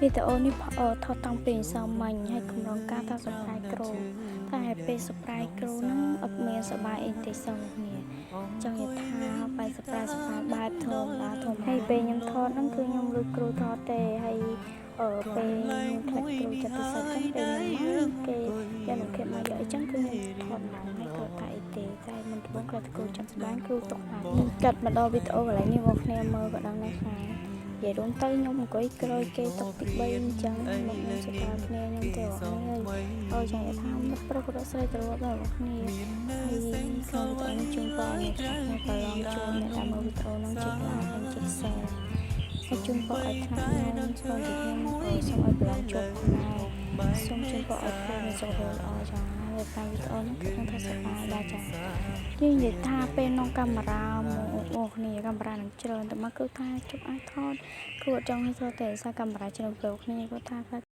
វីដេអូនេះថតតាំងពីសមាញ់ហើយកម្រងការថា surprise គ្រូតែពេល surprise គ្រូហ្នឹងអត់មានសប្បាយអីទេសោះគ្នាចង់និយាយថាបែប surprise បែបធម្មតាហើយពេលខ្ញុំថតហ្នឹងគឺខ្ញុំលួចគ្រូថតទេហើយពេលខ្ញុំខ្លាចគ្រូចិត្តពិសេសចឹងពេលខ្ញុំមកគេយកនូវគេមកយកអីចឹងគឺខ្ញុំថតមកហើយគ្រូថាអីទេតែមិនដំបូងខ្លាចគ្រូចាំស្បានគ្រូទុកហើយកាត់មកដល់វីដេអូកន្លែងនេះមកគ្នាមើលក៏ដឹងដែរថានិយាយរួមទៅខ្ញុំអង្គុយក្រោយគេតុកទី3អញ្ចឹងមកខ្ញុំសប្បាយគ្នាខ្ញុំទៅអស់នេះហើយចង់និយាយថាមិត្តប្រុសក៏ស្រីទៅរត់ដល់គ្នាហើយក្នុងវីដេអូនេះជូនពរអ្នកខ្លះអ្នកប្រឡងជួបអ្នកដែលមើលវីដេអូហ្នឹងជាខ្លាំងនិងជាខ្សែហើយជូនពរឲ្យថ្នាក់ខ្ញុំស្គាល់ពីខ្ញុំសូមឲ្យប្រឡងជួបផងសូមជូនពរឲ្យគ្រូមានសុខភាពល្អចា៎ហើយតាមវីដេអូនេះគឺថាសប្បាយដែរចា៎និយាយថាពេលនងកាមេរ៉ាមកគ្នាកាមេរ៉ានឹងច្រើនតែមកគឺថាជប់អាចថតគ្រូអត់ចង់ឲ្យថតតែសារកាមេរ៉ាច្រើនពេកគ្នាគាត់ថា